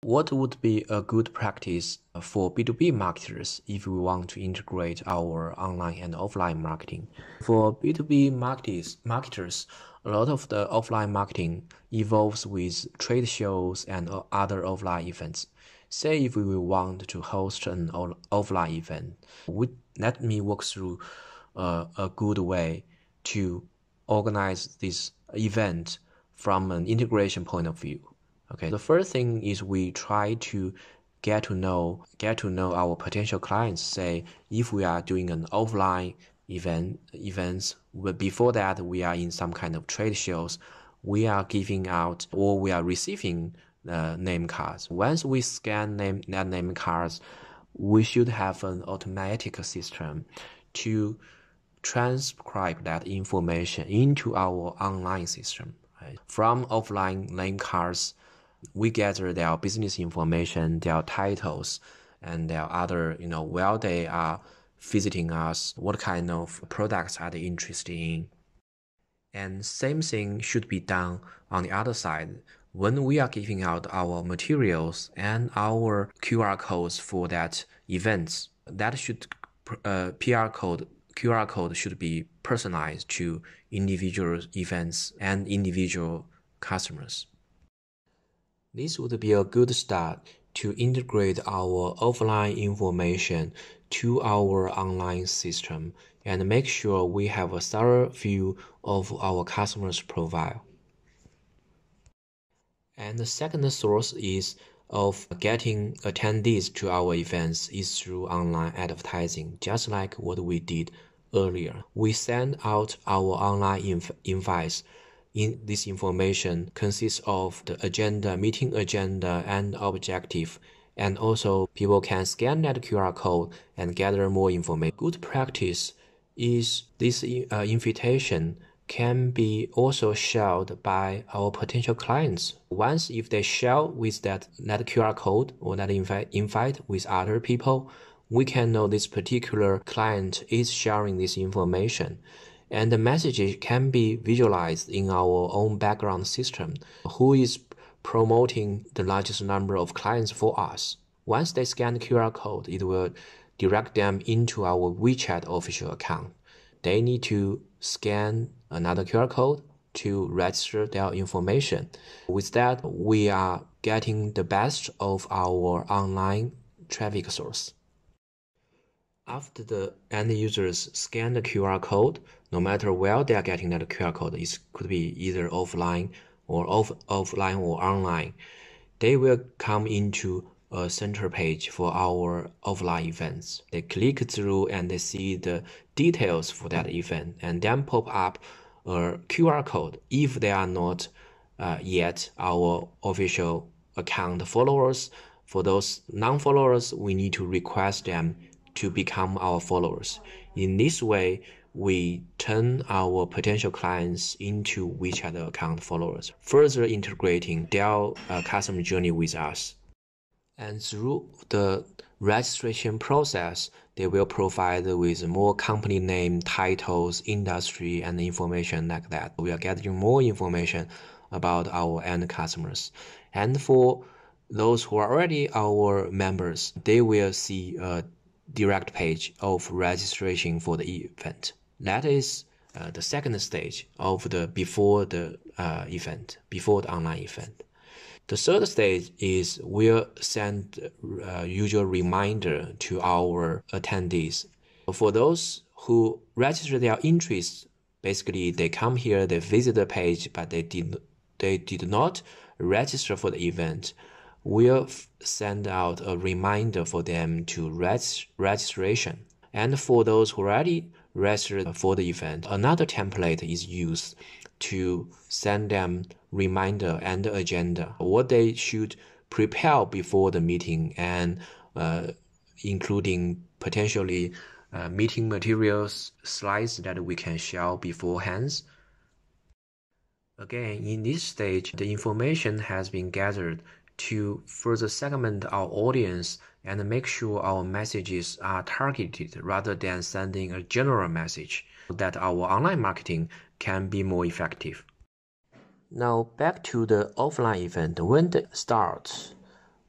What would be a good practice for B2B marketers if we want to integrate our online and offline marketing? For B2B marketers, a lot of the offline marketing evolves with trade shows and other offline events. Say if we want to host an offline event, let me walk through a good way to organize this event from an integration point of view. Okay, the first thing is we try to get to know our potential clients. Say if we are doing an offline events, before that we are in some kind of trade shows, we are giving out or we are receiving name cards. Once we scan that name cards, we should have an automatic system to transcribe that information into our online system. Right? From offline name cards, we gather their business information, their titles, and their other, where they are visiting us, what kind of products are they interested in. And same thing should be done on the other side. When we are giving out our materials and our QR codes for that events, that should QR code should be personalized to individual events and individual customers. This would be a good start to integrate our offline information to our online system and make sure we have a thorough view of our customer's profile. And the second source of getting attendees to our events is through online advertising, just like what we did earlier. We send out our online invites. This information consists of the agenda, meeting agenda, and objective. And also people can scan that QR code and gather more information. Good practice is this invitation can be also shared by our potential clients. Once if they share with that QR code or that invite with other people, we can know this particular client is sharing this information. And the message can be visualized in our own background system. Who is promoting the largest number of clients for us? Once they scan the QR code, it will direct them into our WeChat official account. They need to scan another QR code to register their information. With that, we are getting the best of our online traffic source. After the end users scan the QR code, no matter where they are getting that QR code, it could be either offline or offline or online, they will come into a center page for our offline events. They click through and they see the details for that event and then pop up a QR code. If they are not yet our official account followers, for those non-followers, we need to request them to become our followers. In this way, we turn our potential clients into WeChat account followers, further integrating their customer journey with us. And through the registration process, they will provide with more company name, titles, industry, and information like that. We are getting more information about our end customers. And for those who are already our members, they will see a direct page of registration for the event. That is the second stage of before the online event. The third stage is we'll send usual reminder to our attendees. For those who register their interest, basically they come here, they visit the page, but they did not register for the event. We'll send out a reminder for them to registration. And for those who already registered for the event, another template is used to send them reminder and agenda, what they should prepare before the meeting, and including potentially meeting materials, slides that we can share beforehand. Again, in this stage, the information has been gathered to further segment our audience and make sure our messages are targeted rather than sending a general message, so that our online marketing can be more effective. Now back to the offline event. When it starts,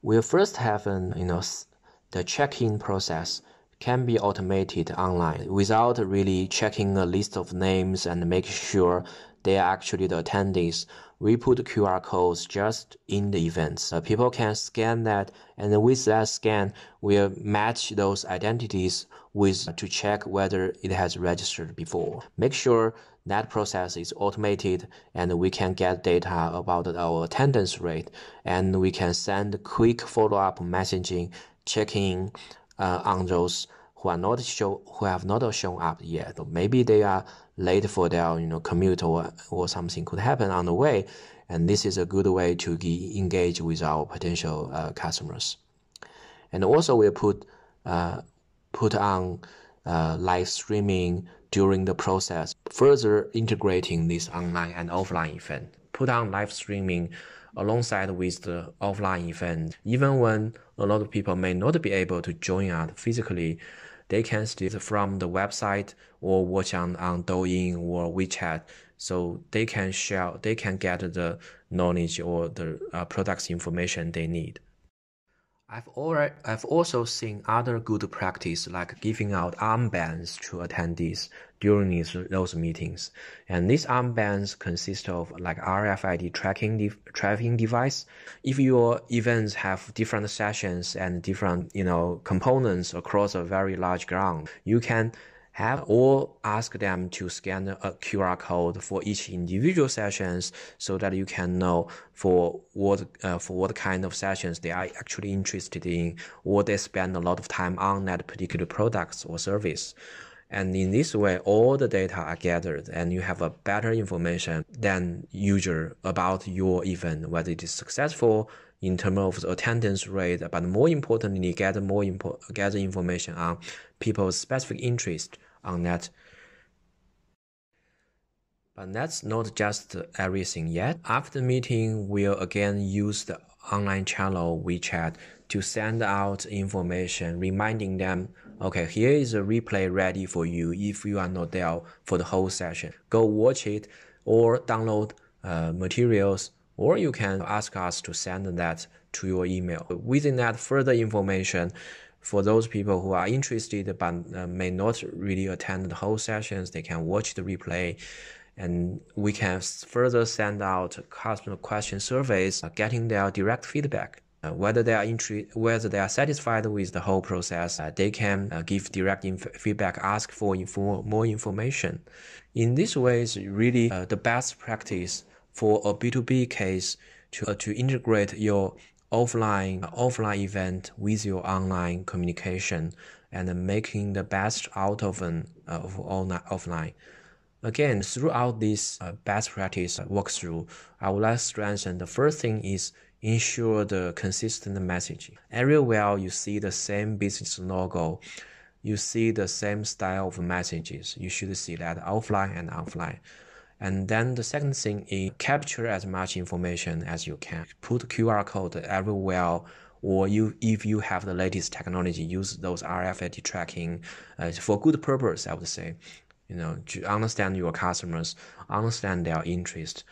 We'll first have the check-in process can be automated online without really checking a list of names and making sure they are actually the attendees. We put QR codes just in the events. People can scan that, and with that scan, we'll match those identities to check whether it has registered before. Make sure that process is automated, and we can get data about our attendance rate, and we can send quick follow-up messaging, checking on those who have not shown up yet. Maybe they are late for their commute or something could happen on the way, and this is a good way to engage with our potential customers. And also we put on live streaming during the process, further integrating this online and offline event. Put on live streaming alongside with the offline event. Even when a lot of people may not be able to join us physically, they can still from the website or watch on Douyin or WeChat, so they can get the knowledge or the products information they need. I've also seen other good practice like giving out armbands to attendees during those meetings. And these armbands consist of like RFID tracking device. If your events have different sessions and different components across a very large ground, you can have or ask them to scan a QR code for each individual sessions so that you can know for what kind of sessions they are actually interested in, or they spend a lot of time on that particular products or service. And in this way, all the data are gathered and you have a better information than usual about your event, whether it is successful in terms of the attendance rate, but more importantly, gather information on people's specific interest on that. But that's not just everything yet. After the meeting, we'll again use the online channel WeChat to send out information, reminding them, okay, here is a replay ready for you if you are not there for the whole session. Go watch it or download materials, or you can ask us to send that to your email. Within that further information, for those people who are interested but may not really attend the whole sessions, they can watch the replay, and we can further send out customer question surveys, getting their direct feedback. Whether they are satisfied with the whole process, they can give direct feedback, ask for more information. In this way, it's really the best practice for a B2B case to integrate your offline event with your online communication and making the best out of offline. Again, throughout this best practice walkthrough, I would like to strengthen the first thing is ensure the consistent messaging. Everywhere you see the same business logo, you see the same style of messages. You should see that offline and offline. And then the second thing is capture as much information as you can. Put QR code everywhere, or if you have the latest technology, use those RFID tracking for good purpose, I would say. To understand your customers, understand their interest,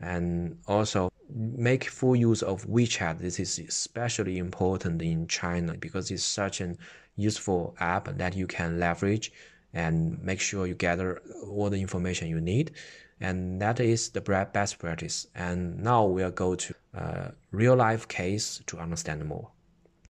and also make full use of WeChat. This is especially important in China because it's such an useful app that you can leverage and make sure you gather all the information you need. And that is the best practice. And now we'll go to a real life case to understand more.